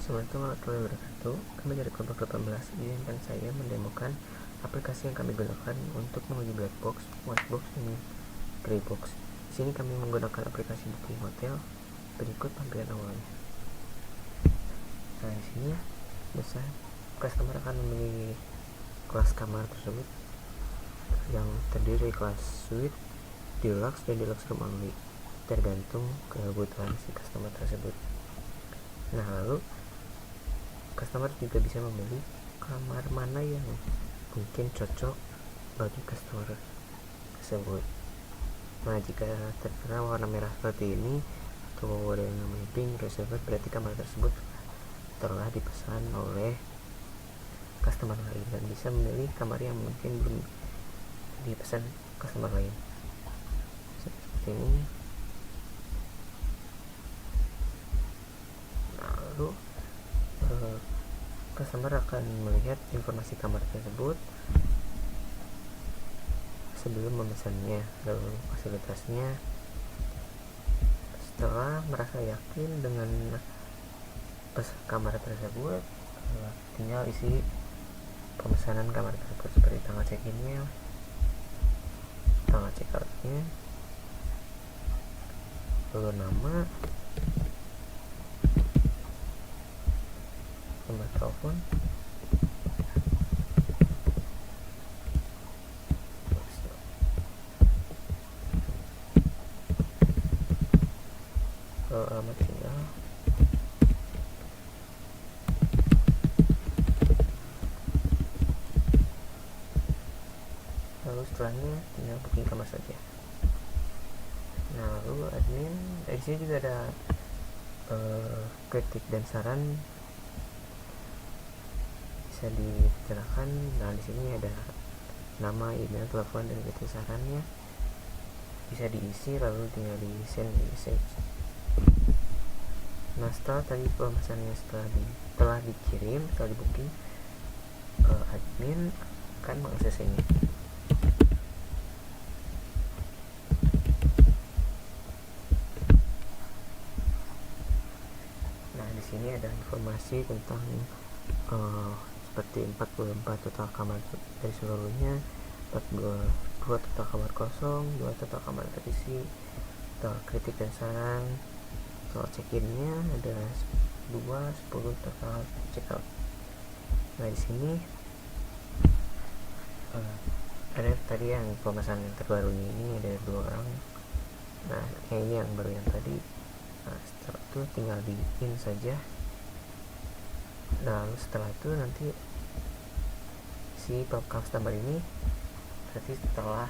Assalamualaikum warahmatullahi wabarakatuh. Kami dari kelompok 18 izinkan saya mendemokan aplikasi yang kami gunakan untuk menguji black box, white box, dan gray box. Di sini kami menggunakan aplikasi booking hotel. Berikut tampilan awalnya. Nah, di sini customer akan memilih kelas kamar tersebut yang terdiri dari kelas suite, deluxe, dan deluxe room only, tergantung kebutuhan si customer tersebut. Nah, lalu customer juga bisa memilih kamar mana yang mungkin cocok bagi customer tersebut. Nah, jika tertera warna merah seperti ini atau ada yang namanya pink reserved, berarti kamar tersebut telah dipesan oleh customer lain, dan bisa memilih kamar yang mungkin belum dipesan customer lain seperti ini. Lalu customer akan melihat informasi kamar tersebut sebelum memesannya, lalu fasilitasnya. Setelah merasa yakin dengan kamar tersebut, tinggal isi pemesanan kamar tersebut seperti tanggal check-innya, tanggal check-outnya, lalu nama, nomor telepon, lalu alamat tinggal, lalu setelahnya tinggal booking kamar saja. Nah, lalu admin di sini juga ada kritik dan saran bisa diceritakan. Nah, di sini ada nama, email, telepon, dan kritik sarannya bisa diisi, lalu tinggal di send message. Nah, setelah tadi pemesannya telah dikirim, setelah di booking, admin akan mengakses ini. Nah, di sini ada informasi tentang seperti 44 total kamar dari seluruhnya, 42 total kamar kosong, 2 total kamar terisi, total kritik dan saran, total check-innya ada 2, 10 total check-out. Nah, di sini ada tadi yang pemesanan yang terbaru ini ada 2 orang. Nah, ini yang baru yang tadi. Nah, setelah itu tinggal di in saja. Nah, lalu setelah itu nanti si customer ini berarti setelah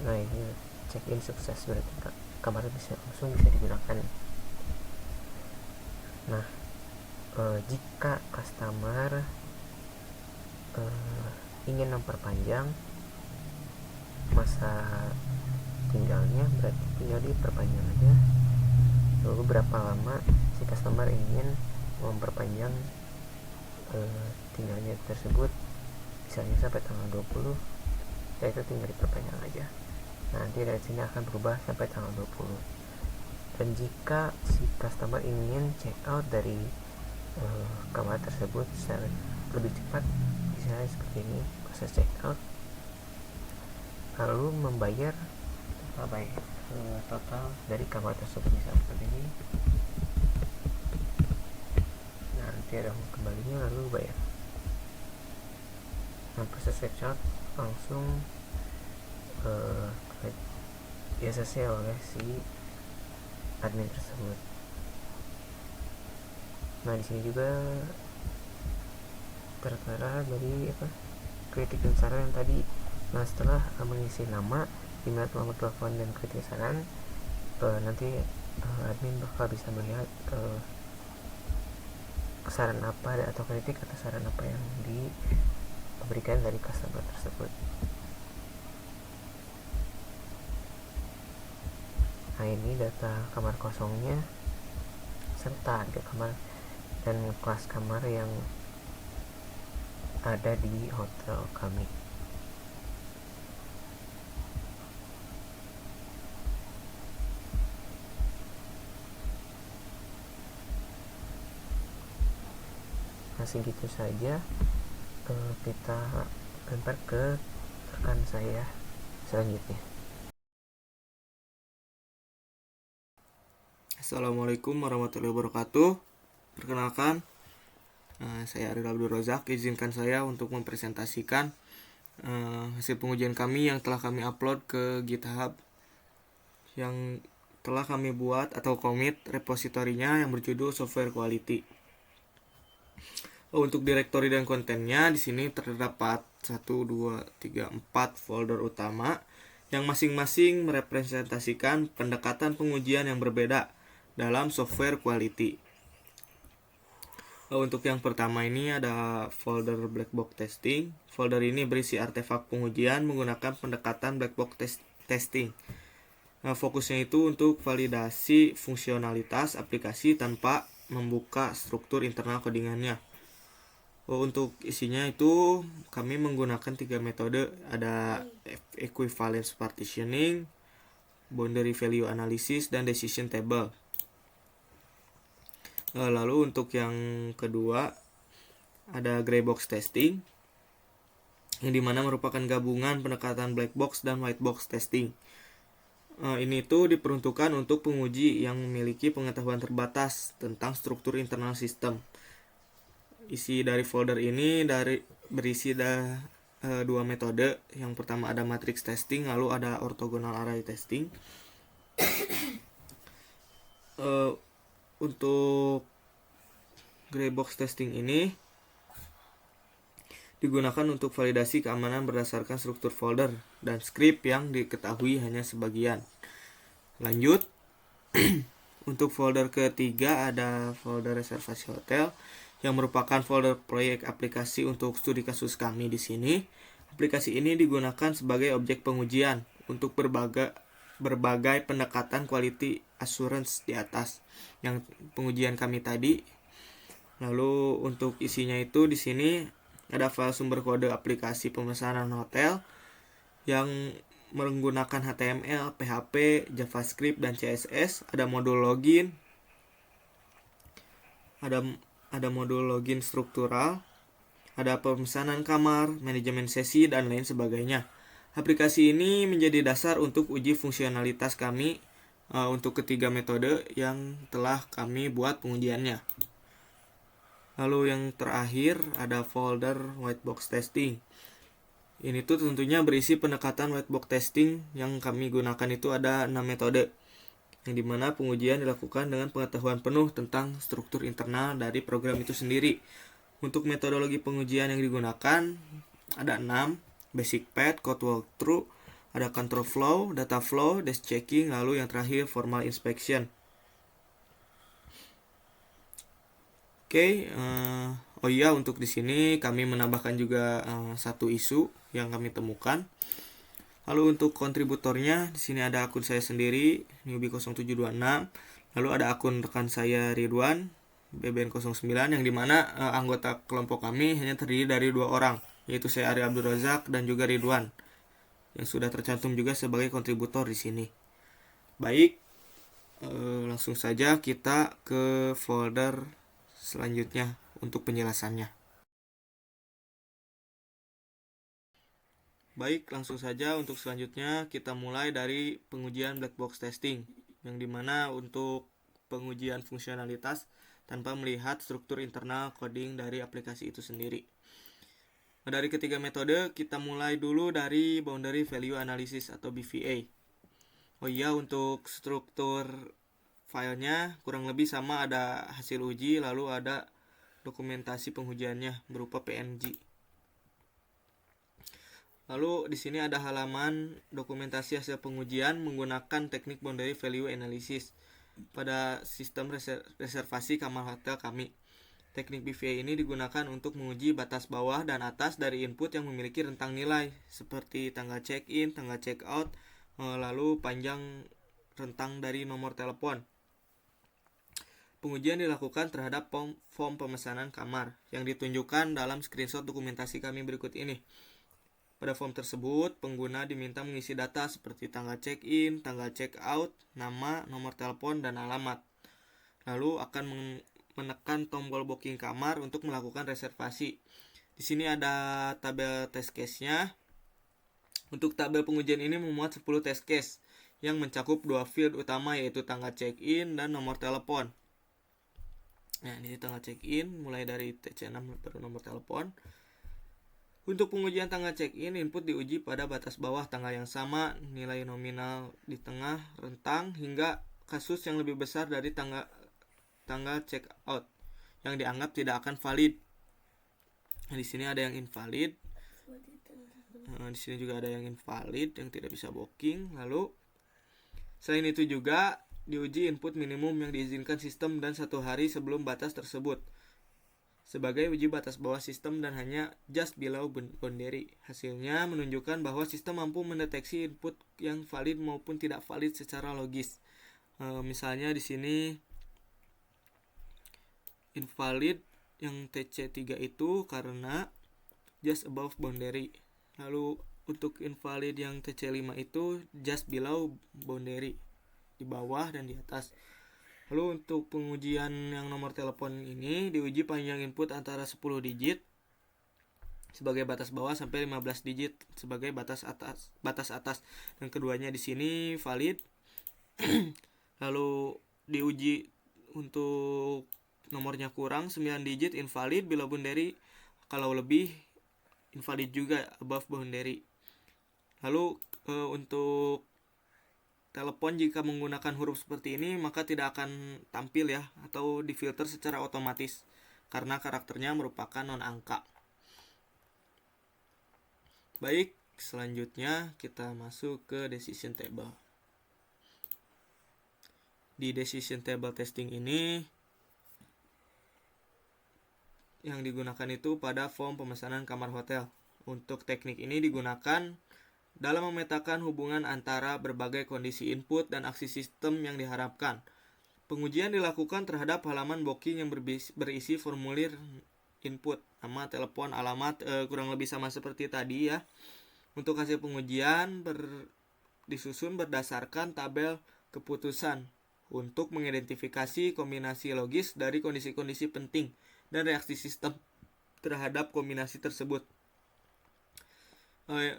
ini check in sukses, berarti kamarnya langsung bisa digunakan. Nah, jika customer ingin memperpanjang masa tinggalnya, berarti tinggal diperpanjang aja. Lalu berapa lama si customer ingin memperpanjang tinggalnya tersebut, misalnya sampai tanggal 20, ya itu tinggal diperpanjang aja. Nanti dari sini akan berubah sampai tanggal 20. Dan jika si customer ingin check out dari kamar tersebut secara lebih cepat, misalnya seperti ini proses check out, lalu membayar total dari kamar tersebut, misalnya seperti ini. Nah, nanti ada kembalinya lalu bayar. Nah, proses check out langsung ya selesai oleh si admin tersebut. Nah, di sini juga tertera dari kritik dan saran yang tadi. Nah, setelah mengisi nama, email, nomor telepon, dan kritik saran, nanti admin bakal bisa melihat saran apa atau kritik atau saran apa yang diberikan dari customer tersebut. Nah, ini data kamar kosongnya serta harga kamar dan kelas kamar yang ada di hotel kami. segitu saja. Kita lempar ke rekan saya selanjutnya. Assalamualaikum warahmatullahi wabarakatuh. Perkenalkan, saya Ariel Abdul Rozak. Izinkan saya untuk mempresentasikan hasil pengujian kami yang telah kami upload ke GitHub, yang telah kami buat atau commit repositorinya yang berjudul Software Quality. Untuk direktori dan kontennya, di sini terdapat 1, 2, 3, 4 folder utama yang masing-masing merepresentasikan pendekatan pengujian yang berbeda dalam software quality. Untuk yang pertama ini ada folder black box testing. Folder ini berisi artefak pengujian menggunakan pendekatan black box testing. Fokusnya itu untuk validasi fungsionalitas aplikasi tanpa membuka struktur internal codingannya. Untuk isinya itu kami menggunakan 3 metode, ada equivalence partitioning, boundary value analysis, dan decision table. Lalu untuk yang kedua ada gray box testing, yang dimana merupakan gabungan pendekatan black box dan white box testing. Ini tuh diperuntukkan untuk penguji yang memiliki pengetahuan terbatas tentang struktur internal sistem. Isi dari folder ini berisi 2 metode. Yang pertama ada matrix testing, lalu ada orthogonal array testing. Untuk gray box testing ini digunakan untuk validasi keamanan berdasarkan struktur folder dan script yang diketahui hanya sebagian. Lanjut, untuk folder ketiga ada folder reservasi hotel, yang merupakan folder proyek aplikasi untuk studi kasus kami di sini. Aplikasi ini digunakan sebagai objek pengujian untuk berbagai pendekatan quality assurance di atas yang pengujian kami tadi. Lalu untuk isinya itu di sini ada file sumber kode aplikasi pemesanan hotel yang menggunakan HTML, PHP, JavaScript, dan CSS. Ada modul login, ada modul login struktural, ada pemesanan kamar, manajemen sesi, dan lain sebagainya. Aplikasi ini menjadi dasar untuk uji fungsionalitas kami untuk ketiga metode yang telah kami buat pengujiannya. Lalu yang terakhir ada folder white box testing. Ini tuh tentunya berisi pendekatan white box testing. Yang kami gunakan itu ada 6 metode, yang dimana pengujian dilakukan dengan pengetahuan penuh tentang struktur internal dari program itu sendiri. Untuk metodologi pengujian yang digunakan ada 6: basic path, code walkthrough, ada control flow, data flow, desk checking, lalu yang terakhir formal inspection. Oh iya, untuk di sini kami menambahkan juga satu isu yang kami temukan. Lalu untuk kontributornya di sini ada akun saya sendiri, newbie 0726. Lalu ada akun rekan saya Ridwan, BBN09, yang dimana anggota kelompok kami hanya terdiri dari 2 orang, yaitu saya Ariel Abdul Razak dan juga Ridwan, yang sudah tercantum juga sebagai kontributor di sini. Baik, langsung saja kita ke folder selanjutnya untuk penjelasannya. Baik, langsung saja untuk selanjutnya kita mulai dari pengujian black box testing, yang dimana untuk pengujian fungsionalitas tanpa melihat struktur internal coding dari aplikasi itu sendiri. Dari ketiga metode, kita mulai dulu dari boundary value analysis atau BVA. Oh iya, untuk struktur filenya kurang lebih sama, ada hasil uji, lalu ada dokumentasi pengujiannya berupa PNG. Lalu di sini ada halaman dokumentasi hasil pengujian menggunakan teknik boundary value analysis pada sistem reservasi kamar hotel kami. Teknik BVA ini digunakan untuk menguji batas bawah dan atas dari input yang memiliki rentang nilai seperti tanggal check-in, tanggal check-out, lalu panjang rentang dari nomor telepon. Pengujian dilakukan terhadap form pemesanan kamar yang ditunjukkan dalam screenshot dokumentasi kami berikut ini. Pada form tersebut, pengguna diminta mengisi data seperti tanggal check-in, tanggal check-out, nama, nomor telepon, dan alamat. Lalu akan menekan tombol booking kamar untuk melakukan reservasi. Di sini ada tabel test case-nya. Untuk tabel pengujian ini memuat 10 test case yang mencakup 2 field utama, yaitu tanggal check-in dan nomor telepon. Nah, ini tanggal check-in mulai dari TC6 baru nomor telepon. Untuk pengujian tanggal check-in, input diuji pada batas bawah tanggal yang sama, nilai nominal di tengah rentang, hingga kasus yang lebih besar dari tanggal check-out yang dianggap tidak akan valid. Nah, di sini ada yang invalid. Di sini juga ada yang invalid, yang tidak bisa booking. Lalu selain itu juga diuji input minimum yang diizinkan sistem dan 1 hari sebelum batas tersebut sebagai uji batas bawah sistem dan hanya just below boundary. Hasilnya menunjukkan bahwa sistem mampu mendeteksi input yang valid maupun tidak valid secara logis. Misalnya di sini invalid yang TC3 itu karena just above boundary. Lalu untuk invalid yang TC5 itu just below boundary, di bawah dan di atas. Lalu untuk pengujian yang nomor telepon ini diuji panjang input antara 10 digit sebagai batas bawah sampai 15 digit sebagai batas atas. Dan keduanya di sini valid. Lalu diuji untuk nomornya kurang 9 digit invalid below boundary, kalau lebih invalid juga above boundary. Lalu untuk telepon jika menggunakan huruf seperti ini maka tidak akan tampil ya, atau difilter secara otomatis karena karakternya merupakan non angka. Baik, selanjutnya kita masuk ke decision table. Di decision table testing ini yang digunakan itu pada form pemesanan kamar hotel. Untuk teknik ini digunakan dalam memetakan hubungan antara berbagai kondisi input dan aksi sistem yang diharapkan. Pengujian dilakukan terhadap halaman booking yang berisi formulir input, nama, telepon, alamat, kurang lebih sama seperti tadi ya. Untuk hasil pengujian disusun berdasarkan tabel keputusan untuk mengidentifikasi kombinasi logis dari kondisi-kondisi penting dan reaksi sistem terhadap kombinasi tersebut.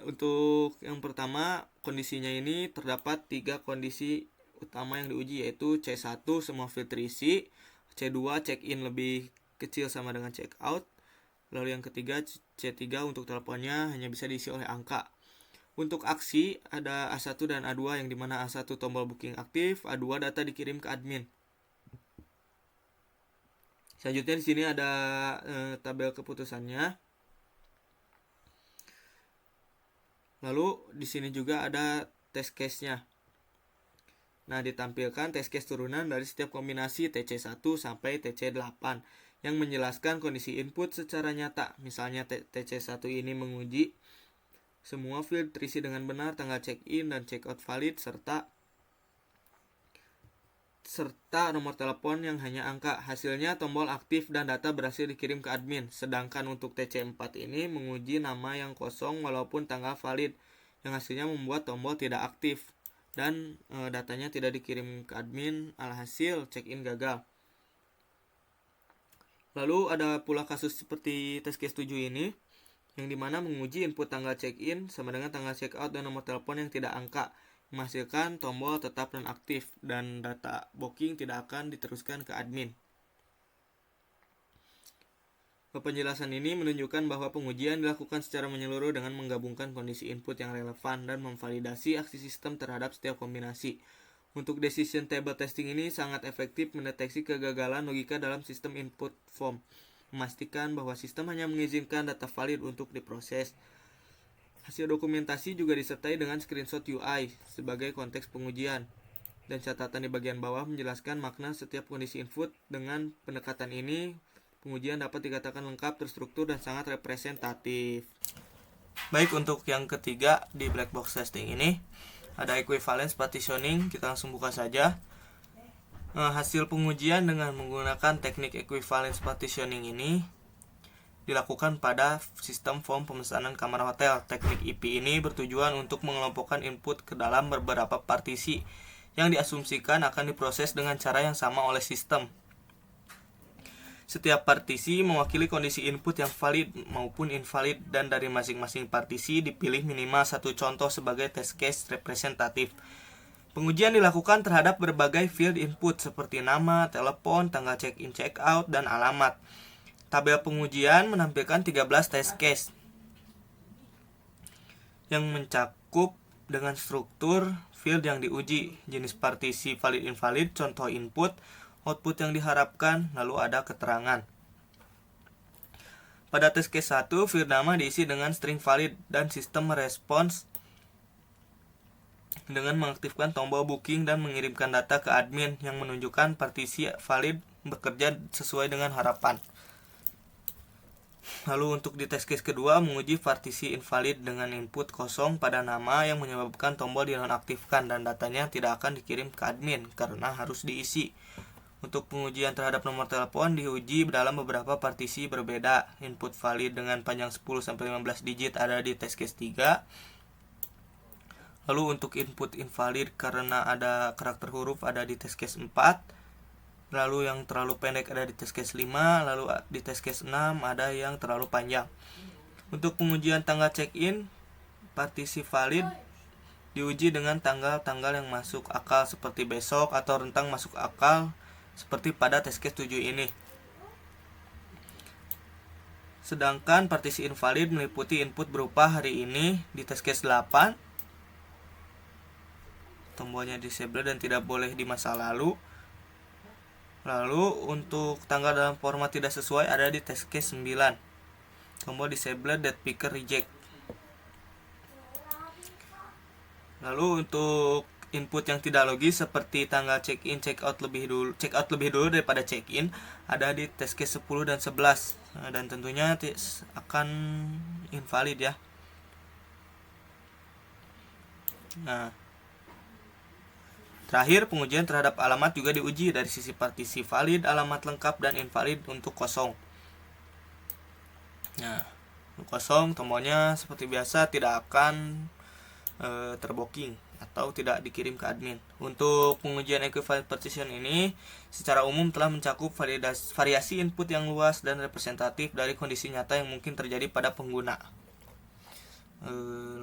Untuk yang pertama, kondisinya ini terdapat 3 kondisi utama yang diuji, yaitu C1 semua field terisi, C2 check-in lebih kecil sama dengan check-out, lalu yang ketiga C3 untuk teleponnya hanya bisa diisi oleh angka. Untuk aksi ada A1 dan A2, yang dimana A1 tombol booking aktif, A2 data dikirim ke admin. Selanjutnya di sini ada tabel keputusannya. Lalu di sini juga ada test case-nya. Nah, ditampilkan test case turunan dari setiap kombinasi TC1 sampai TC8 yang menjelaskan kondisi input secara nyata. Misalnya TC1 ini menguji semua field terisi dengan benar, tanggal check-in dan check-out valid, serta nomor telepon yang hanya angka. Hasilnya tombol aktif dan data berhasil dikirim ke admin. Sedangkan untuk TC4 ini menguji nama yang kosong walaupun tanggal valid, yang hasilnya membuat tombol tidak aktif dan datanya tidak dikirim ke admin, alhasil check-in gagal. Lalu ada pula kasus seperti test case 7 ini, yang dimana menguji input tanggal check-in sama dengan tanggal check-out dan nomor telepon yang tidak angka, menghasilkan tombol tetap dan aktif dan data booking tidak akan diteruskan ke admin. Penjelasan ini menunjukkan bahwa pengujian dilakukan secara menyeluruh dengan menggabungkan kondisi input yang relevan dan memvalidasi aksi sistem terhadap setiap kombinasi. Untuk decision table testing ini sangat efektif mendeteksi kegagalan logika dalam sistem input form, memastikan bahwa sistem hanya mengizinkan data valid untuk diproses. Hasil dokumentasi juga disertai dengan screenshot UI sebagai konteks pengujian. Dan catatan di bagian bawah menjelaskan makna setiap kondisi input. Dengan pendekatan ini, pengujian dapat dikatakan lengkap, terstruktur, dan sangat representatif. Baik, untuk yang ketiga di black box testing ini ada equivalence partitioning. Kita langsung buka saja. Hasil pengujian dengan menggunakan teknik equivalence partitioning ini dilakukan pada sistem form pemesanan kamar hotel. Teknik IP ini bertujuan untuk mengelompokkan input ke dalam beberapa partisi yang diasumsikan akan diproses dengan cara yang sama oleh sistem. Setiap partisi mewakili kondisi input yang valid maupun invalid, dan dari masing-masing partisi dipilih minimal satu contoh sebagai test case representatif. Pengujian dilakukan terhadap berbagai field input seperti nama, telepon, tanggal check-in check-out, dan alamat. Tabel pengujian menampilkan 13 test case yang mencakup dengan struktur field yang diuji, jenis partisi valid invalid, contoh input, output yang diharapkan, lalu ada keterangan. Pada test case 1, field nama diisi dengan string valid dan sistem merespons dengan mengaktifkan tombol booking dan mengirimkan data ke admin yang menunjukkan partisi valid bekerja sesuai dengan harapan. Lalu untuk di test case kedua, menguji partisi invalid dengan input kosong pada nama yang menyebabkan tombol dinonaktifkan dan datanya tidak akan dikirim ke admin karena harus diisi. Untuk pengujian terhadap nomor telepon diuji dalam beberapa partisi berbeda. Input valid dengan panjang 10-15 digit ada di test case 3. Lalu untuk input invalid karena ada karakter huruf ada di test case 4. Lalu yang terlalu pendek ada di test case 5, lalu di test case 6 ada yang terlalu panjang. Untuk pengujian tanggal check-in, partisi valid diuji dengan tanggal-tanggal yang masuk akal seperti besok atau rentang masuk akal seperti pada test case 7 ini. Sedangkan partisi invalid meliputi input berupa hari ini di test case 8. Tombolnya disable dan tidak boleh di masa lalu. Lalu untuk tanggal dalam format tidak sesuai ada di test case 9. Tombol disable, date picker, reject. Lalu untuk input yang tidak logis seperti tanggal check-in, check-out lebih dulu daripada check-in ada di test case 10 dan 11. Dan tentunya akan invalid ya. Nah, terakhir, pengujian terhadap alamat juga diuji dari sisi partisi valid, alamat lengkap, dan invalid untuk kosong. Nah, untuk kosong tombolnya seperti biasa tidak akan terbooking atau tidak dikirim ke admin. Untuk pengujian equivalent partition ini secara umum telah mencakup variasi input yang luas dan representatif dari kondisi nyata yang mungkin terjadi pada pengguna.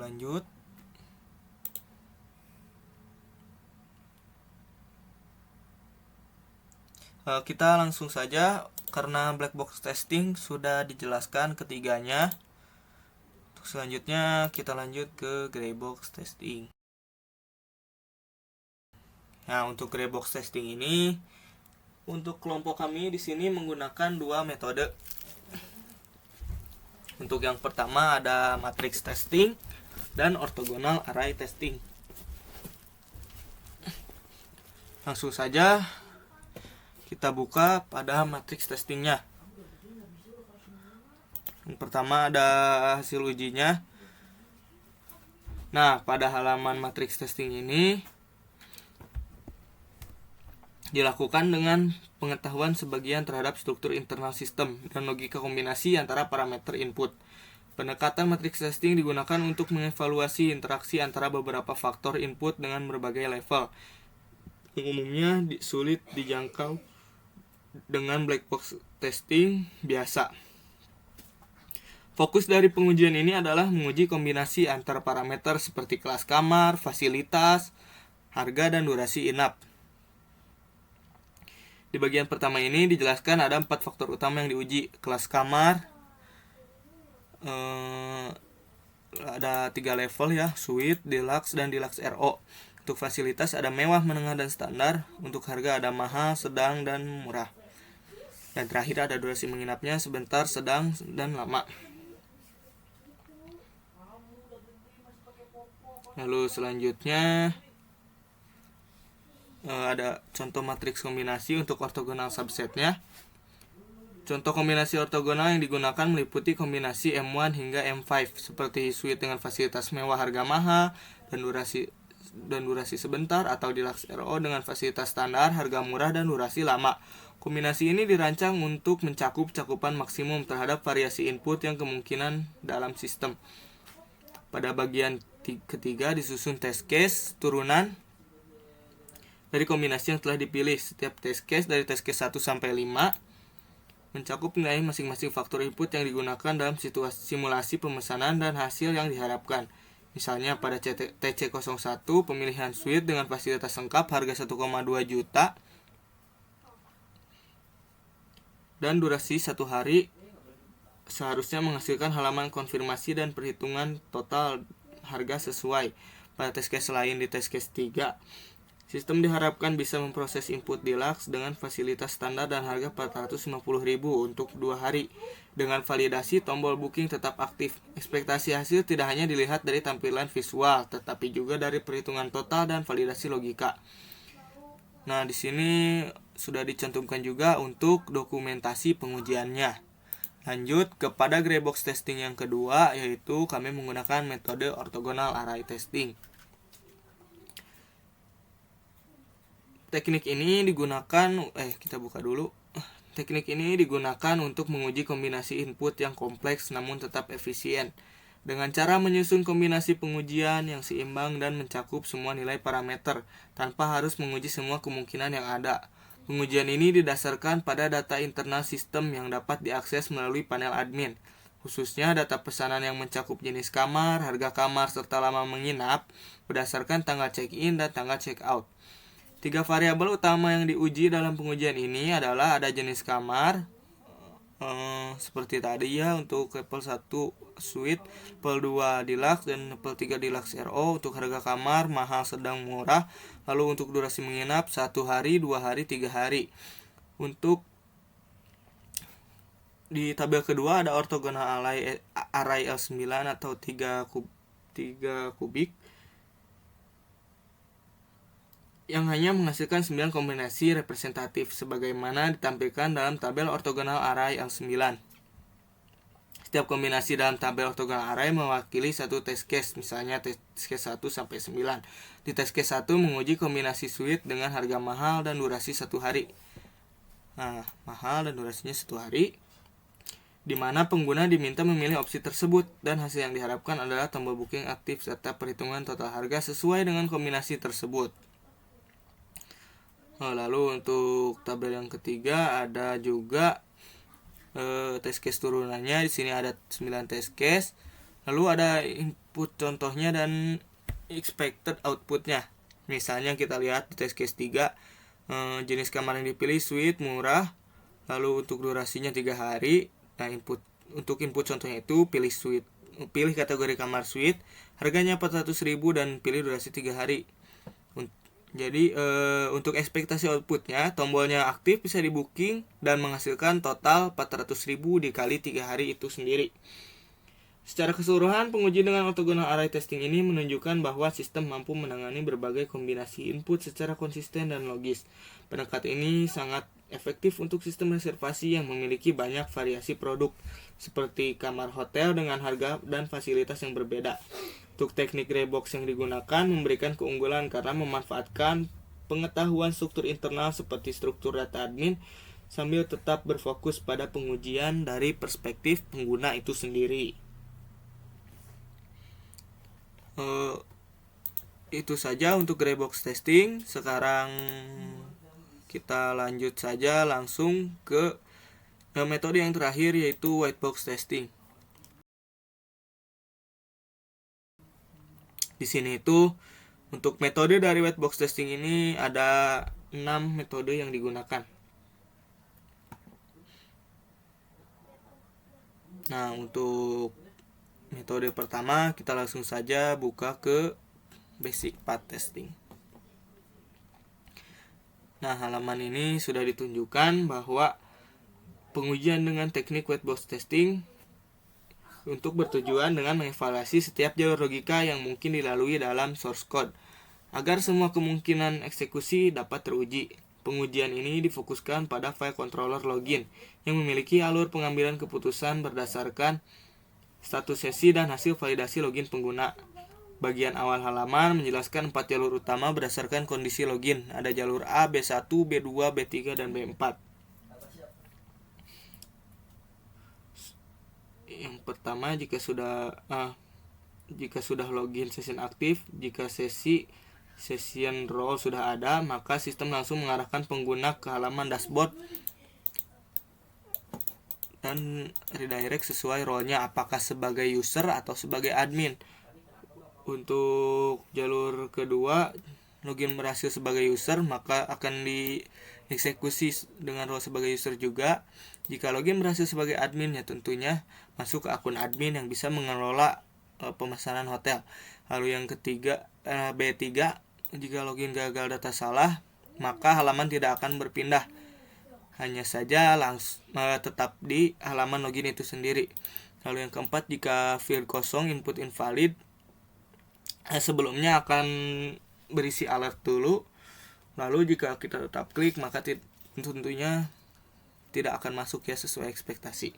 Lanjut. Kita langsung saja karena black box testing sudah dijelaskan ketiganya. Untuk selanjutnya kita lanjut ke gray box testing. Nah, untuk gray box testing ini untuk kelompok kami di sini menggunakan dua metode. Untuk yang pertama ada matrix testing dan orthogonal array testing. Langsung saja kita buka pada matrix testingnya. Yang pertama ada hasil ujinya. Nah, pada halaman matrix testing ini dilakukan dengan pengetahuan sebagian terhadap struktur internal sistem dan logika kombinasi antara parameter input. Pendekatan matrix testing digunakan untuk mengevaluasi interaksi antara beberapa faktor input dengan berbagai level. Yang umumnya sulit dijangkau dengan black box testing biasa. Fokus dari pengujian ini adalah menguji kombinasi antara parameter seperti kelas kamar, fasilitas, harga, dan durasi inap. Di bagian pertama ini dijelaskan ada 4 faktor utama yang diuji. Kelas kamar, ada 3 level ya, suite, deluxe, dan deluxe RO. Untuk fasilitas ada mewah, menengah, dan standar. Untuk harga ada mahal, sedang, dan murah. Dan terakhir ada durasi menginapnya sebentar, sedang, dan lama. Lalu selanjutnya ada contoh matriks kombinasi untuk ortogonal subsetnya. Contoh kombinasi ortogonal yang digunakan meliputi kombinasi M1 hingga M5 seperti suite dengan fasilitas mewah harga mahal dan durasi sebentar, atau deluxe RO dengan fasilitas standar harga murah dan durasi lama. Kombinasi ini dirancang untuk mencakup cakupan maksimum terhadap variasi input yang kemungkinan dalam sistem. Pada bagian ketiga disusun test case turunan dari kombinasi yang telah dipilih. Setiap test case dari test case 1 sampai 5 mencakup nilai masing-masing faktor input yang digunakan dalam simulasi pemesanan dan hasil yang diharapkan. Misalnya pada TC01 pemilihan suite dengan fasilitas lengkap harga 1,2 juta dan durasi 1 hari seharusnya menghasilkan halaman konfirmasi dan perhitungan total harga sesuai. Pada test case lain di test case 3, sistem diharapkan bisa memproses input deluxe dengan fasilitas standar dan harga 450.000 untuk 2 hari. Dengan validasi, tombol booking tetap aktif. Ekspektasi hasil tidak hanya dilihat dari tampilan visual, tetapi juga dari perhitungan total dan validasi logika. Nah, di sini sudah dicantumkan juga untuk dokumentasi pengujiannya. Lanjut kepada gray box testing yang kedua, yaitu kami menggunakan metode orthogonal array testing. Teknik ini digunakan untuk menguji kombinasi input yang kompleks namun tetap efisien dengan cara menyusun kombinasi pengujian yang seimbang dan mencakup semua nilai parameter tanpa harus menguji semua kemungkinan yang ada. Pengujian ini didasarkan pada data internal sistem yang dapat diakses melalui panel admin, khususnya data pesanan yang mencakup jenis kamar, harga kamar, serta lama menginap berdasarkan tanggal check-in dan tanggal check-out. 3 variabel utama yang diuji dalam pengujian ini adalah ada jenis kamar, seperti tadi ya untuk level 1 suite, level 2 deluxe, dan level 3 deluxe RO untuk harga kamar, mahal, sedang, murah. Lalu untuk durasi menginap 1 hari, 2 hari, 3 hari. Untuk di tabel kedua ada orthogonal array L9 atau 3 kubik yang hanya menghasilkan 9 kombinasi representatif sebagaimana ditampilkan dalam tabel orthogonal array L9. Setiap kombinasi dalam tabel orthogonal array mewakili satu test case, misalnya test case 1 sampai 9. Di test case 1 menguji kombinasi suite dengan harga mahal dan durasi 1 hari. Nah, mahal dan durasinya 1 hari, di mana pengguna diminta memilih opsi tersebut dan hasil yang diharapkan adalah tombol booking aktif serta perhitungan total harga sesuai dengan kombinasi tersebut. Lalu untuk tabel yang ketiga ada juga test case turunannya. Di sini ada 9 test case. Lalu ada input contohnya dan expected outputnya. Misalnya kita lihat di test case 3, jenis kamar yang dipilih suite murah. Lalu untuk durasinya 3 hari. Nah, untuk input contohnya itu pilih kategori kamar suite, harganya 400.000 dan pilih durasi 3 hari. Jadi untuk ekspektasi outputnya, tombolnya aktif bisa di booking dan menghasilkan total 400.000 dikali 3 hari itu sendiri. Secara keseluruhan, penguji dengan orthogonal array testing ini menunjukkan bahwa sistem mampu menangani berbagai kombinasi input secara konsisten dan logis. Pendekatan ini sangat efektif untuk sistem reservasi yang memiliki banyak variasi produk, seperti kamar hotel dengan harga dan fasilitas yang berbeda. Untuk teknik gray box yang digunakan memberikan keunggulan karena memanfaatkan pengetahuan struktur internal seperti struktur data admin sambil tetap berfokus pada pengujian dari perspektif pengguna itu sendiri. Itu saja untuk gray box testing. Sekarang kita lanjut saja langsung ke metode yang terakhir, yaitu white box testing. Di sini itu untuk metode dari white box testing ini ada 6 metode yang digunakan. Nah, untuk metode pertama kita langsung saja buka ke basic path testing. Nah, halaman ini sudah ditunjukkan bahwa pengujian dengan teknik white box testing untuk bertujuan dengan mengevaluasi setiap jalur logika yang mungkin dilalui dalam source code agar semua kemungkinan eksekusi dapat teruji. Pengujian ini difokuskan pada file controller login yang memiliki alur pengambilan keputusan berdasarkan status sesi dan hasil validasi login pengguna. Bagian awal halaman menjelaskan 4 jalur utama berdasarkan kondisi login. Ada jalur A, B1, B2, B3, dan B4. Yang pertama, jika sudah login session aktif, jika session role sudah ada, maka sistem langsung mengarahkan pengguna ke halaman dashboard dan redirect sesuai role-nya, apakah sebagai user atau sebagai admin. Untuk jalur kedua, login berhasil sebagai user, maka akan dieksekusi dengan role sebagai user juga. Jika login berhasil sebagai admin, ya tentunya masuk ke akun admin yang bisa mengelola pemesanan hotel. Lalu yang ketiga, B3, jika login gagal data salah, maka halaman tidak akan berpindah, hanya saja tetap di halaman login itu sendiri. Lalu yang keempat, jika field kosong input invalid, sebelumnya akan berisi alert dulu. Lalu jika kita tetap klik, maka tentunya tidak akan masuk ya sesuai ekspektasi.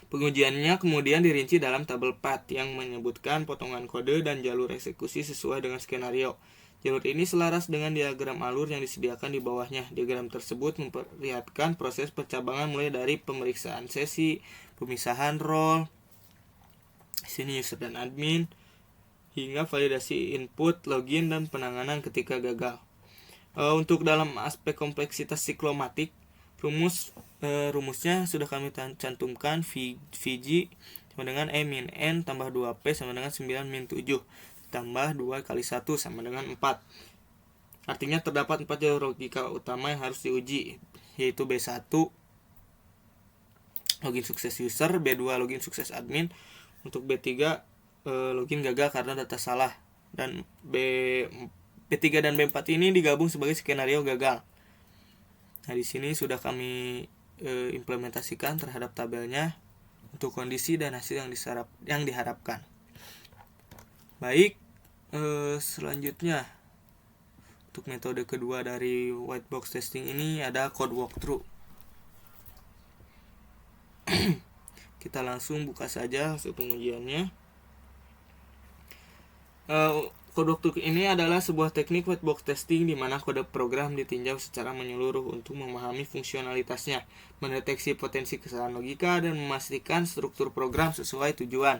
Pengujiannya kemudian dirinci dalam tabel path yang menyebutkan potongan kode dan jalur eksekusi sesuai dengan skenario. Jalur ini selaras dengan diagram alur yang disediakan di bawahnya. Diagram tersebut memperlihatkan proses percabangan mulai dari pemeriksaan sesi, pemisahan role, sini user dan admin, hingga validasi input, login, dan penanganan ketika gagal. Untuk dalam aspek kompleksitas siklomatik, rumusnya sudah kami cantumkan. VG sama dengan E min N tambah 2P sama dengan 9 min 7 tambah 2 kali 1 sama dengan 4. Artinya terdapat 4 jalur logika utama yang harus diuji, yaitu B1 login sukses user, B2 login sukses admin, untuk B3 login gagal karena data salah, dan B3 dan B4 ini digabung sebagai skenario gagal. Nah, di sini sudah kami implementasikan terhadap tabelnya untuk kondisi dan hasil yang diharapkan. Baik, selanjutnya untuk metode kedua dari white box testing ini ada code walkthrough. Kita langsung buka saja hasil pengujiannya. Code walkthrough ini adalah sebuah teknik white box testing di mana kode program ditinjau secara menyeluruh untuk memahami fungsionalitasnya, mendeteksi potensi kesalahan logika, dan memastikan struktur program sesuai tujuan.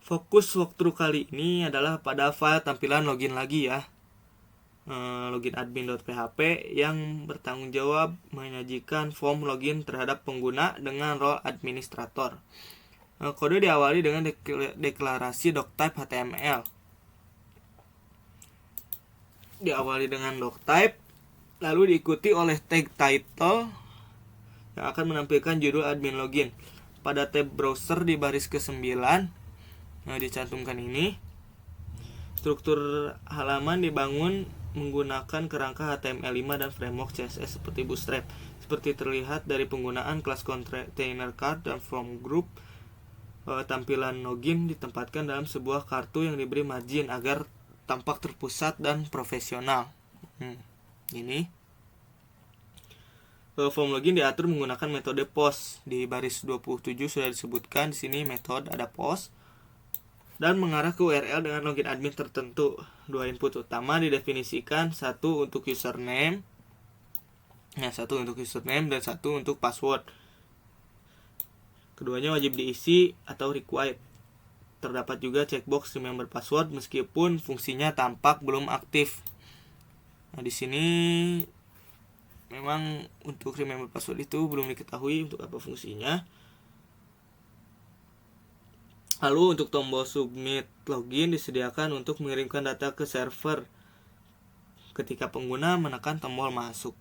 Fokus walkthrough kali ini adalah pada file tampilan login lagi ya, login admin.php yang bertanggung jawab menyajikan form login terhadap pengguna dengan role administrator. Kode diawali dengan deklarasi doctype HTML. Diawali dengan doctype, lalu diikuti oleh tag title yang akan menampilkan judul admin login. Pada tab browser di baris ke-9, dicantumkan ini. Struktur halaman dibangun menggunakan kerangka HTML5 dan framework CSS seperti Bootstrap. Seperti terlihat dari penggunaan kelas container card dan form group, tampilan login ditempatkan dalam sebuah kartu yang diberi margin agar tampak terpusat dan profesional. Ini form login diatur menggunakan metode post. Di baris 27 sudah disebutkan di sini metode ada post dan mengarah ke URL dengan login admin tertentu. Dua input utama didefinisikan, satu untuk username, dan satu untuk password. Keduanya wajib diisi atau required. Terdapat juga checkbox remember password meskipun fungsinya tampak belum aktif. Nah, di sini memang untuk remember password itu belum diketahui untuk apa fungsinya. Lalu untuk tombol submit login disediakan untuk mengirimkan data ke server ketika pengguna menekan tombol masuk.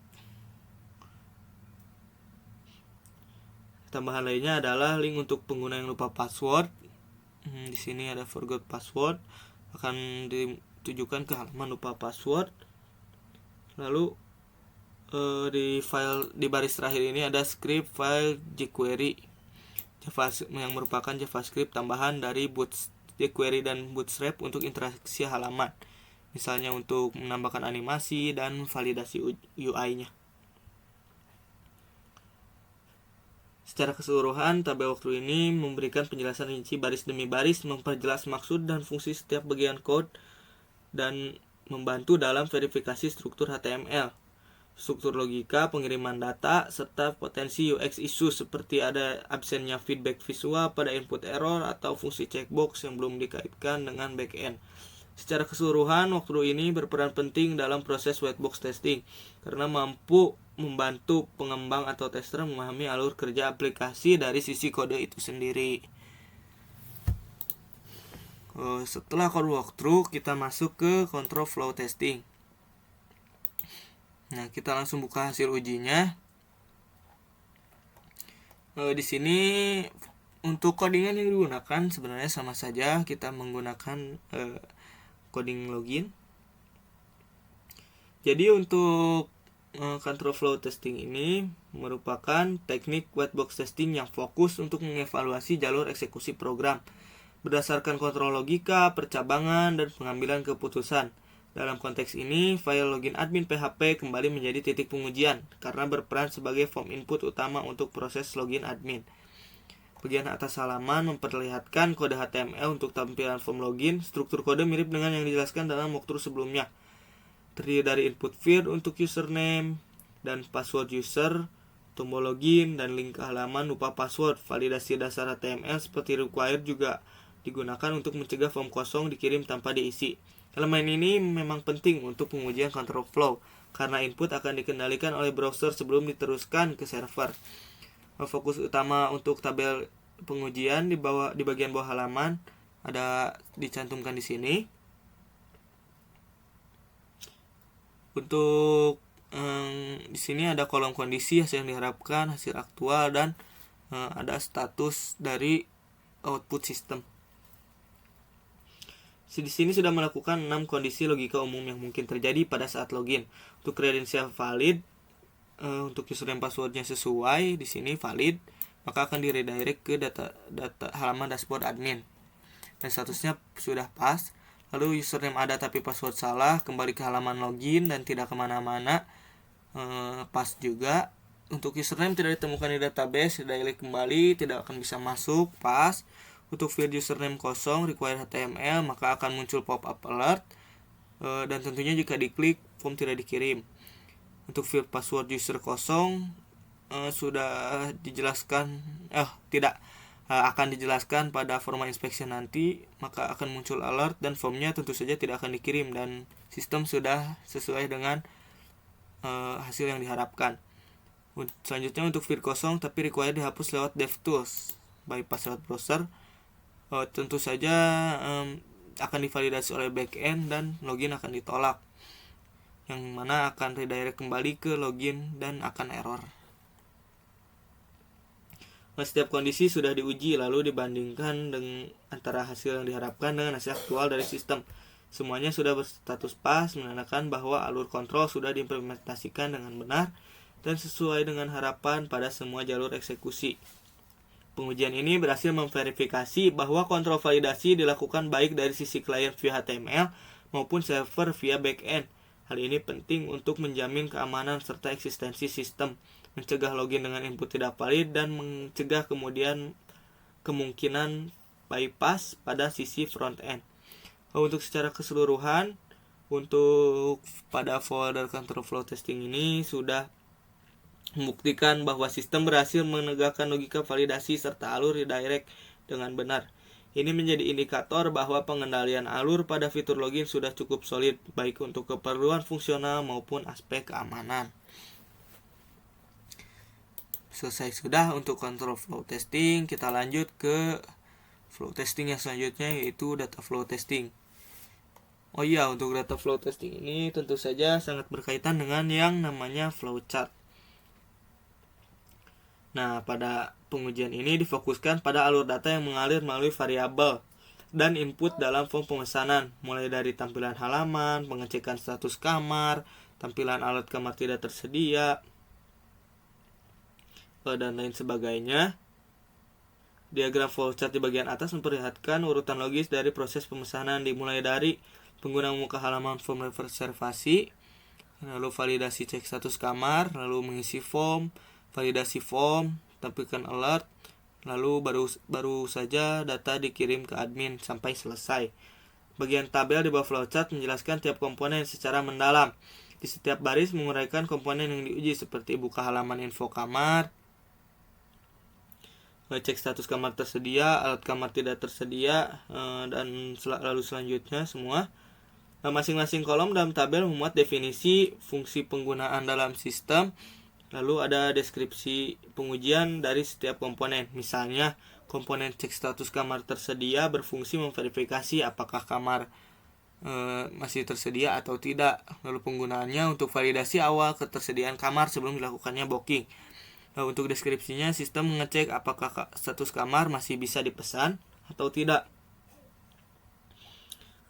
Tambahan lainnya adalah link untuk pengguna yang lupa password. Di sini ada forgot password, akan ditujukan ke halaman lupa password. Lalu di baris terakhir ini ada script file jQuery yang merupakan JavaScript tambahan dari jQuery dan Bootstrap untuk interaksi halaman, misalnya untuk menambahkan animasi dan validasi UI-nya. Secara keseluruhan, tabel walkthrough ini memberikan penjelasan rinci baris demi baris, memperjelas maksud dan fungsi setiap bagian code, dan membantu dalam verifikasi struktur HTML, struktur logika, pengiriman data, serta potensi UX issue seperti ada absennya feedback visual pada input error atau fungsi checkbox yang belum dikaitkan dengan backend. Secara keseluruhan, walkthrough ini berperan penting dalam proses white box testing karena mampu membantu pengembang atau tester memahami alur kerja aplikasi dari sisi kode itu sendiri. Setelah code walkthrough, kita masuk ke control flow testing. Nah, kita langsung buka hasil ujinya. Di sini untuk codingan yang digunakan sebenarnya sama saja, kita menggunakan coding login. Jadi untuk control flow testing ini merupakan teknik white box testing yang fokus untuk mengevaluasi jalur eksekusi program berdasarkan kontrol logika, percabangan, dan pengambilan keputusan. Dalam konteks ini, file login admin PHP kembali menjadi titik pengujian karena berperan sebagai form input utama untuk proses login admin. Bagian atas halaman memperlihatkan kode HTML untuk tampilan form login. Struktur kode mirip dengan yang dijelaskan dalam walkthrough sebelumnya. Terdiri dari input field untuk username dan password user, tombol login, dan link ke halaman lupa password. Validasi dasar HTML seperti required juga digunakan untuk mencegah form kosong dikirim tanpa diisi. Elemen ini memang penting untuk pengujian control flow karena input akan dikendalikan oleh browser sebelum diteruskan ke server. Fokus utama untuk tabel pengujian di bagian bawah halaman ada dicantumkan di sini. Untuk di sini ada kolom kondisi, hasil yang diharapkan, hasil aktual, dan ada status dari output system. Di sini sudah melakukan 6 kondisi logika umum yang mungkin terjadi pada saat login. Untuk kredensial valid, untuk username passwordnya sesuai, di sini valid, maka akan diredirect ke data halaman dashboard admin. Dan statusnya sudah pas. Lalu username ada tapi password salah, kembali ke halaman login dan tidak kemana-mana, pas juga. Untuk username tidak ditemukan di database, redirect kembali, tidak akan bisa masuk, pas. Untuk field username kosong, require HTML, maka akan muncul pop-up alert, dan tentunya jika diklik, form tidak dikirim. Untuk field password user kosong, sudah dijelaskan, akan dijelaskan pada forma inspection nanti, maka akan muncul alert dan formnya tentu saja tidak akan dikirim dan sistem sudah sesuai dengan hasil yang diharapkan. Selanjutnya untuk field kosong tapi required dihapus lewat DevTools bypass lewat browser, tentu saja akan divalidasi oleh backend dan login akan ditolak, yang mana akan redirect kembali ke login dan akan error. Setiap kondisi sudah diuji lalu dibandingkan dengan antara hasil yang diharapkan dengan hasil aktual dari sistem. Semuanya sudah berstatus pas, menandakan bahwa alur kontrol sudah diimplementasikan dengan benar dan sesuai dengan harapan pada semua jalur eksekusi. Pengujian ini berhasil memverifikasi bahwa kontrol validasi dilakukan baik dari sisi klien via HTML maupun server via backend. Hal ini penting untuk menjamin keamanan serta eksistensi sistem, mencegah login dengan input tidak valid, dan mencegah kemudian kemungkinan bypass pada sisi front end. Untuk secara keseluruhan, untuk pada folder control flow testing ini sudah membuktikan bahwa sistem berhasil menegakkan logika validasi serta alur redirect dengan benar. Ini menjadi indikator bahwa pengendalian alur pada fitur login sudah cukup solid, baik untuk keperluan fungsional maupun aspek keamanan. Selesai sudah untuk control flow testing, kita lanjut ke flow testing yang selanjutnya, yaitu data flow testing. Oh iya, untuk data flow testing ini tentu saja sangat berkaitan dengan yang namanya flowchart. Nah, pada pengujian ini difokuskan pada alur data yang mengalir melalui variabel dan input dalam form pemesanan, mulai dari tampilan halaman, pengecekan status kamar, tampilan alat kamar tidak tersedia, dan lain sebagainya. Diagram flowchart di bagian atas memperlihatkan urutan logis dari proses pemesanan, dimulai dari pengguna membuka halaman form reservasi, lalu validasi cek status kamar, lalu mengisi form, validasi form, tampilkan alert, lalu baru saja data dikirim ke admin sampai selesai. Bagian tabel di bawah flowchart menjelaskan tiap komponen secara mendalam. Di setiap baris menguraikan komponen yang diuji seperti buka halaman info kamar, cek status kamar tersedia, alat kamar tidak tersedia, dan lalu selanjutnya semua. Masing-masing kolom dalam tabel memuat definisi fungsi penggunaan dalam sistem Lalu ada deskripsi pengujian dari setiap komponen. Misalnya, komponen cek status kamar tersedia berfungsi memverifikasi apakah kamar masih tersedia atau tidak. Lalu penggunaannya untuk validasi awal ketersediaan kamar sebelum dilakukannya booking. Lalu untuk deskripsinya, sistem mengecek apakah status kamar masih bisa dipesan atau tidak.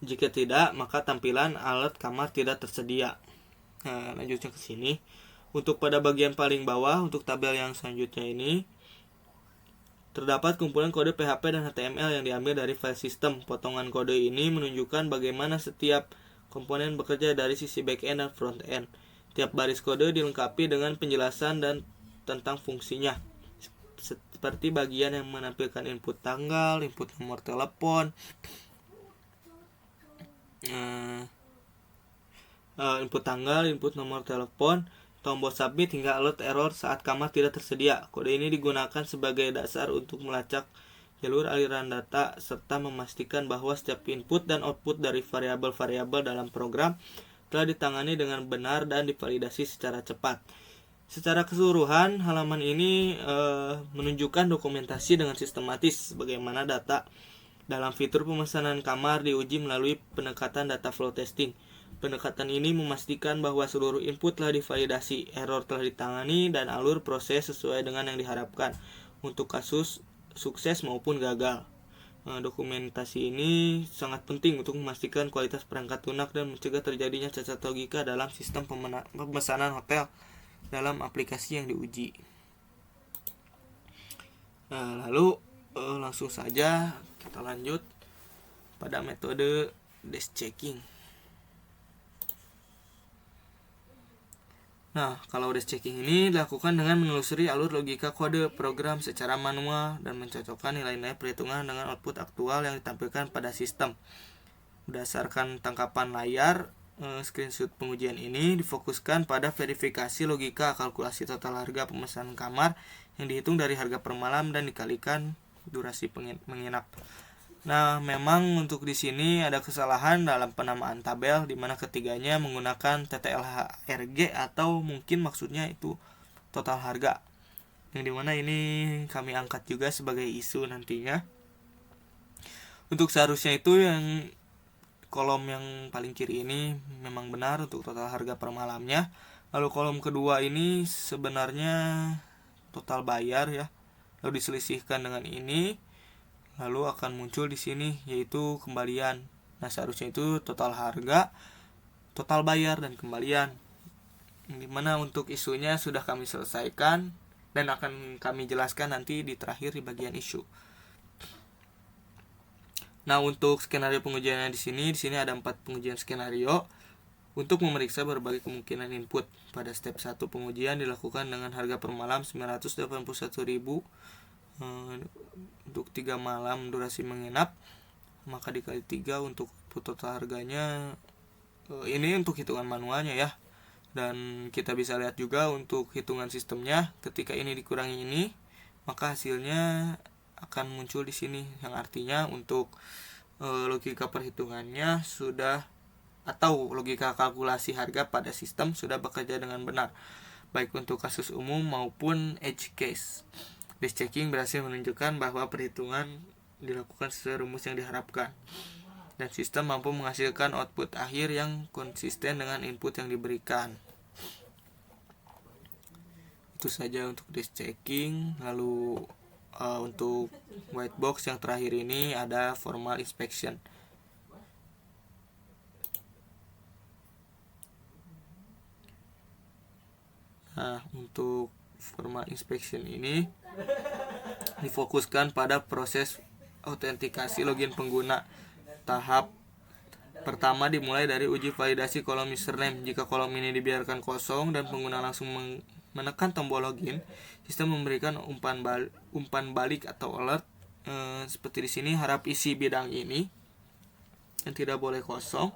Jika tidak, maka tampilan alert kamar tidak tersedia. Nah, lanjutnya ke sini. Untuk pada bagian paling bawah, untuk tabel yang selanjutnya ini, terdapat kumpulan kode PHP dan HTML yang diambil dari file sistem. Potongan kode ini menunjukkan bagaimana setiap komponen bekerja dari sisi backend dan frontend. Tiap baris kode dilengkapi dengan penjelasan dan tentang fungsinya. Seperti bagian yang menampilkan input tanggal, input nomor telepon, input nomor telepon, tombol submit hingga alert error saat kamar tidak tersedia. Kode ini digunakan sebagai dasar untuk melacak jalur aliran data serta memastikan bahwa setiap input dan output dari variabel-variabel dalam program telah ditangani dengan benar dan divalidasi secara cepat. Secara keseluruhan, halaman ini menunjukkan dokumentasi dengan sistematis bagaimana data dalam fitur pemesanan kamar diuji melalui pendekatan data flow testing. Pendekatan ini memastikan bahwa seluruh input telah divalidasi, error telah ditangani, dan alur proses sesuai dengan yang diharapkan untuk kasus sukses maupun gagal. Dokumentasi ini sangat penting untuk memastikan kualitas perangkat lunak dan mencegah terjadinya cacat logika dalam sistem pemesanan hotel dalam aplikasi yang diuji. Lalu langsung saja kita lanjut pada metode desk checking. Nah, kalau desk checking ini dilakukan dengan menelusuri alur logika kode program secara manual dan mencocokkan nilai-nilai perhitungan dengan output aktual yang ditampilkan pada sistem. Berdasarkan tangkapan layar, screenshot pengujian ini difokuskan pada verifikasi logika kalkulasi total harga pemesanan kamar yang dihitung dari harga per malam dan dikalikan durasi menginap. Nah, memang untuk di sini ada kesalahan dalam penamaan tabel di mana ketiganya menggunakan TTLHRG atau mungkin maksudnya itu total harga. Yang dimana ini kami angkat juga sebagai isu nantinya. Untuk seharusnya itu yang kolom yang paling kiri ini memang benar untuk total harga per malamnya. Lalu kolom kedua ini sebenarnya total bayar ya. Lalu diselisihkan dengan ini. Lalu akan muncul di sini yaitu kembalian. Nah, seharusnya itu total harga, total bayar dan kembalian. Dimana untuk isunya sudah kami selesaikan dan akan kami jelaskan nanti di terakhir di bagian isu. Nah, untuk skenario pengujiannya di sini ada 4 pengujian skenario untuk memeriksa berbagai kemungkinan input. Pada step 1 pengujian dilakukan dengan harga per malam 981.000. Untuk 3 malam durasi menginap, maka dikali 3 untuk total harganya. Ini untuk hitungan manualnya ya. Dan kita bisa lihat juga untuk hitungan sistemnya, ketika ini dikurangi ini, maka hasilnya akan muncul di sini, yang artinya untuk logika perhitungannya sudah, atau logika kalkulasi harga pada sistem sudah bekerja dengan benar, baik untuk kasus umum maupun edge case. Desk checking berhasil menunjukkan bahwa perhitungan dilakukan sesuai rumus yang diharapkan dan sistem mampu menghasilkan output akhir yang konsisten dengan input yang diberikan. Itu saja untuk desk checking. Lalu untuk white box yang terakhir ini ada formal inspection. Nah, untuk formal inspection ini difokuskan pada proses autentikasi login pengguna. Tahap pertama dimulai dari uji validasi kolom username. Jika kolom ini dibiarkan kosong dan pengguna langsung menekan tombol login, sistem memberikan umpan balik atau alert. Seperti di sini, harap isi bidang ini yang tidak boleh kosong.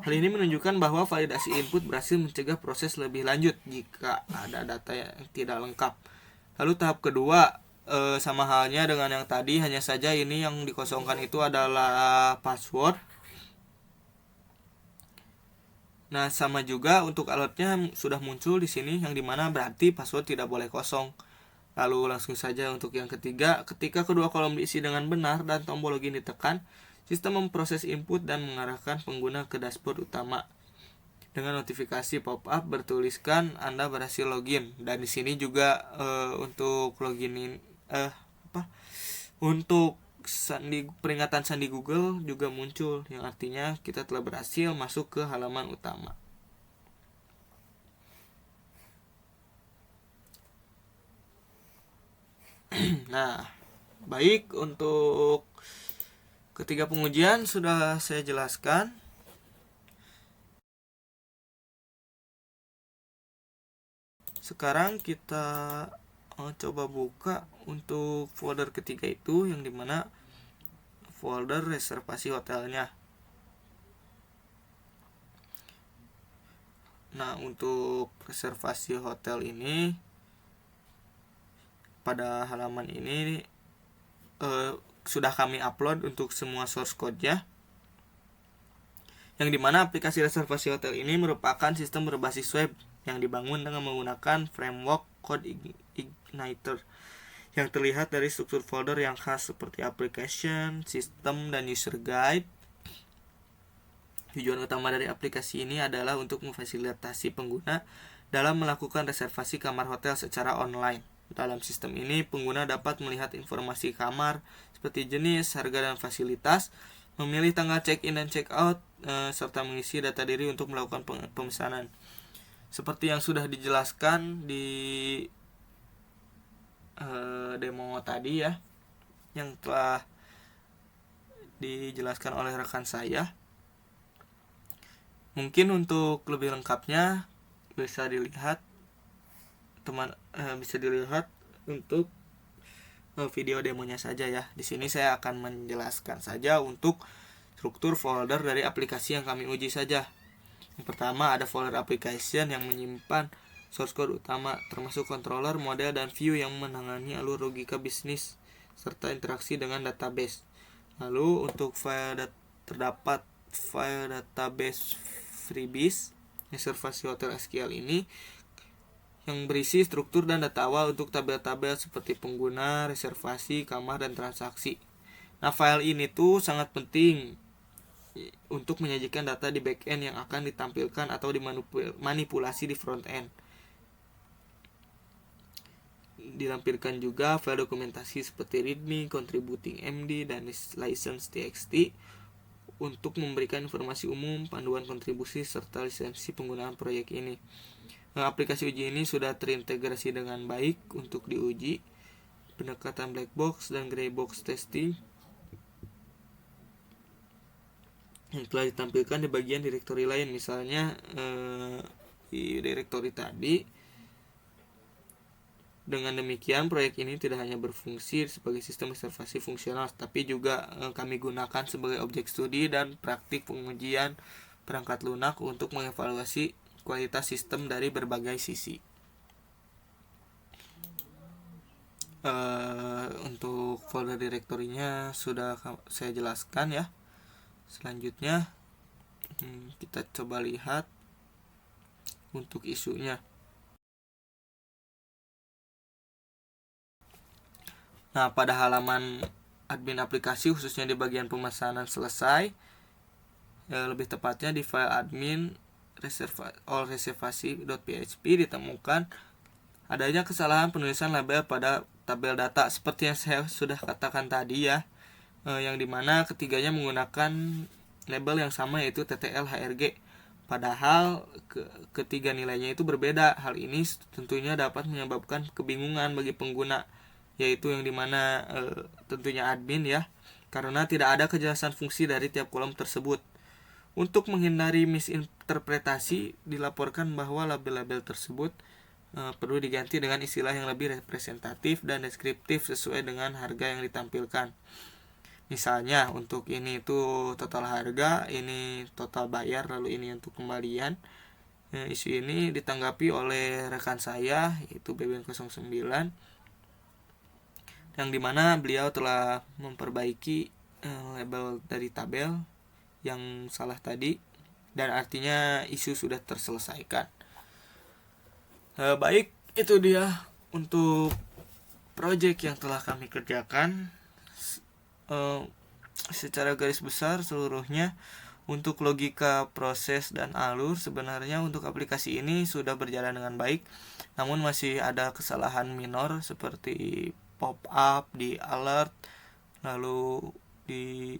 Hal ini menunjukkan bahwa validasi input berhasil mencegah proses lebih lanjut jika ada data yang tidak lengkap. Lalu tahap kedua, sama halnya dengan yang tadi, hanya saja ini yang dikosongkan itu adalah password. Nah, sama juga untuk alertnya sudah muncul di sini, yang dimana berarti password tidak boleh kosong. Lalu langsung saja untuk yang ketiga, ketika kedua kolom diisi dengan benar dan tombol login ditekan, sistem memproses input dan mengarahkan pengguna ke dashboard utama. Dengan notifikasi pop-up bertuliskan Anda berhasil login. Dan di sini juga untuk login untuk peringatan sandi Google juga muncul, yang artinya kita telah berhasil masuk ke halaman utama. Nah, baik, untuk ketiga pengujian sudah saya jelaskan. Sekarang kita coba buka untuk folder ketiga itu, yang dimana folder reservasi hotelnya. Nah, untuk reservasi hotel ini pada halaman ini sudah kami upload untuk semua source code-nya, yang dimana aplikasi reservasi hotel ini merupakan sistem berbasis web yang dibangun dengan menggunakan framework Code Igniter yang terlihat dari struktur folder yang khas seperti application, system, dan user guide. Tujuan utama dari aplikasi ini adalah untuk memfasilitasi pengguna dalam melakukan reservasi kamar hotel secara online. Dalam sistem ini, pengguna dapat melihat informasi kamar seperti jenis, harga, dan fasilitas, memilih tanggal check-in dan check-out, serta mengisi data diri untuk melakukan pemesanan. Seperti yang sudah dijelaskan di demo tadi ya, yang telah dijelaskan oleh rekan saya. Mungkin untuk lebih lengkapnya bisa dilihat untuk video demonya saja ya. Di sini saya akan menjelaskan saja untuk struktur folder dari aplikasi yang kami uji saja. Yang pertama ada folder application yang menyimpan source code utama, termasuk controller, model, dan view yang menangani alur logika bisnis serta interaksi dengan database. Lalu untuk terdapat file database freebies reservasi hotel SQL ini yang berisi struktur dan data awal untuk tabel-tabel seperti pengguna, reservasi, kamar, dan transaksi. Nah, file ini tuh sangat penting untuk menyajikan data di backend yang akan ditampilkan atau dimanipulasi di frontend. Dilampirkan juga file dokumentasi seperti readme, contributing MD, dan license txt untuk memberikan informasi umum, panduan kontribusi, serta lisensi penggunaan proyek ini. Aplikasi uji ini sudah terintegrasi dengan baik untuk diuji. Pendekatan black box dan gray box testing yang telah ditampilkan di bagian direktori lain, misalnya di direktori tadi. Dengan demikian, proyek ini tidak hanya berfungsi sebagai sistem reservasi fungsional, tapi juga kami gunakan sebagai objek studi dan praktik pengujian perangkat lunak untuk mengevaluasi kualitas sistem dari berbagai sisi. Untuk folder direktorinya sudah saya jelaskan ya. Selanjutnya kita coba lihat untuk isunya. Nah, pada halaman admin aplikasi, khususnya di bagian pemesanan selesai, lebih tepatnya di file admin allreservasi.php ditemukan adanya kesalahan penulisan label pada tabel data seperti yang saya sudah katakan tadi ya, yang dimana ketiganya menggunakan label yang sama, yaitu TTL HRG, padahal ketiga nilainya itu berbeda. Hal ini tentunya dapat menyebabkan kebingungan bagi pengguna, yaitu yang dimana tentunya admin ya, karena tidak ada kejelasan fungsi dari tiap kolom tersebut. Untuk menghindari misinterpretasi, dilaporkan bahwa label-label tersebut perlu diganti dengan istilah yang lebih representatif dan deskriptif sesuai dengan harga yang ditampilkan. Misalnya untuk ini itu total harga, ini total bayar, lalu ini untuk kembalian. Isu ini ditanggapi oleh rekan saya, yaitu BBN09, yang dimana beliau telah memperbaiki label dari tabel yang salah tadi, dan artinya isu sudah terselesaikan. Baik, itu dia untuk proyek yang telah kami kerjakan. Secara garis besar seluruhnya untuk logika, proses, dan alur sebenarnya untuk aplikasi ini sudah berjalan dengan baik, namun masih ada kesalahan minor seperti pop-up di alert, lalu di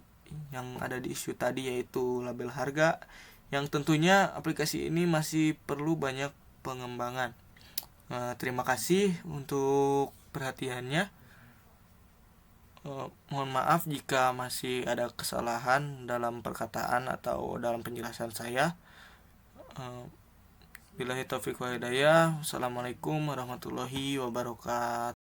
yang ada di isu tadi yaitu label harga, yang tentunya aplikasi ini masih perlu banyak pengembangan. Terima kasih untuk perhatiannya. Mohon maaf jika masih ada kesalahan dalam perkataan atau dalam penjelasan saya. Billahi taufiq wal hidayah. Wassalamualaikum warahmatullahi wabarakatuh.